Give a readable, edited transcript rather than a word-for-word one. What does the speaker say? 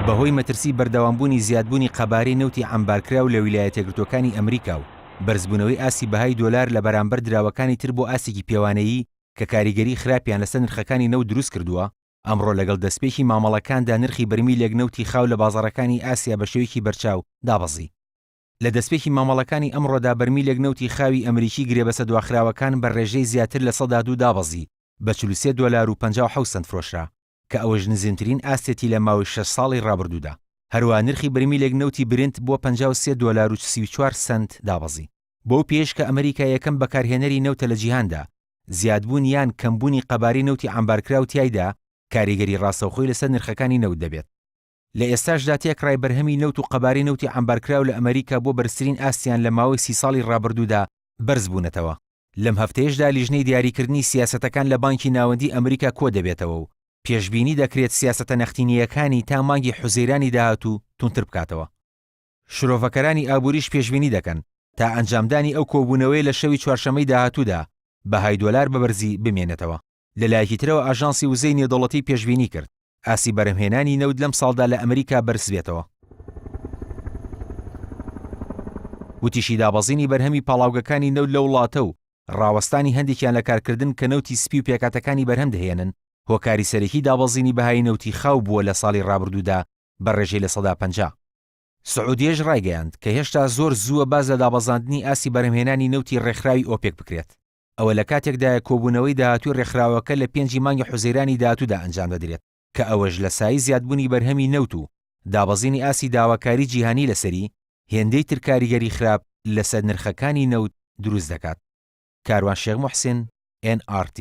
بەهۆی مەترسی بەردەوامبوونی زیادبوونی قەبارەی نەوتی عەمبارکراو لە ویلایەتە یەکگرتووەکانی ئەمریکا و بەرزبوونەوەی ئاسی بەهای دۆلار لە بەرامبەر دراوەکانی تر بۆ ئاسێکی پێوانەیی کە کاریگەری خراپیان لەسەر نرخەکانی نەوت دروست کردووە، ئەمڕۆ لەگەڵ دەستپێکی مامەڵەکاندا نرخی بەرمیلێک نەوتی خاو لە بازاڕەکانی ئاسیا بە شێوەیەکی بەرچاو دابەزی. لە دەستپێکی مامەڵەکانی ئەمڕۆدا بەرمیلێک نەوتی خاوی ئەمریکی گرێبەسە دواخراوەکان بە ڕێژەی زیاتر لە 102 دابەزی بە 43 دۆلار و 57 سنت فرۆشرا کە ئەوەش نزیمترین ئاستێتی لە ماوەی 6 ساڵی ڕابردوودا. هەروە نرخی بەرمیلێک نەوتی برنت بۆ 53 دۆلار و 34 سنت دابەزی. بۆ پێش کە ئەمریکا یەکەم بەکارهێنەری نەوتە لە جیهاندا، زیادبوون یان کەمبوونی قەبارەی نەوتی عەمبارکراو تیایدا کاریگەری ڕاستەوخۆی لەسەر نرخەکانی نەوت دەبێت. لە ئێستاشدا تێکڕای بەرهەمی نەوت و قەبارەی نەوتی عەمبارکراو لە ئەمریکا بۆ بەرزترین ئاستیان لە ماوەی 30 ساڵی ڕابردوودا بەرز بوونەتەوە. لەم هەفتەیەشدا لیژنەی دیاریکردنی سیاسەتەکان لە بانکی ناوەندی ئەمریکا کۆ دەبێتەوە و پێشبینی دەکرێت سیاسەتە نەختینیەکانی تا مانگی حوزەیرانی داهاتوو تونتر بکاتەوە. شرۆڤەکەرانی ئابووریش پێشبینی دەکەن تا ئەنجامدانی ئەو کۆبوونەوەی لە شەوی چوارشەمەی داهاتوودا بەهای دۆلار بەبەرزی بمێنێتەوە. لەلایەکی ترەوە ئاژانسی وزەی نێودەوڵەتی پێشبینی کرد ئاسی بەرهەمهێنانی نەوت لەم ساڵدا لە ئەمریکا بەرز بێتەوە. وتیشی دابەزینی بەرهەمی پاڵاوگەکانی نەوت لە وڵاتە و ڕاوەستانی هەندێکیان لە کارکردن کە نەوتی سپی و پێکاتەکانی بەرهەم دەهێنن، هۆکاری سەرەکی دابەزینی بەهای نەوتی خاو بووە لە ساڵی ڕابردوودا بە ڕێژەی لە 150. سعودیەش ڕایگەیاند کە هێشتا زۆر زووە باز لە دابەزاندنی ئاسی بەرهەمهێنانی نەوتی ڕێکخراوی ئۆپێک بکرێت. ئەوە لە کاتێکدا کۆبوونەوەی داهاتووی ڕێکخراوەکە لە 5 مانگی حوزەیرانی داهاتوودا ئەنجام دەدرێت کە ئەوەش لە سایی زیادبوونی بەرهەمی نەوت و دابەزینی ئاسی داواکاری جیهانی لەسەری هێندەی تر کاریگەری خراپ لەسەر نرخەکانی نەوت دروست دەکات. کاروان شێخ موحسین NRT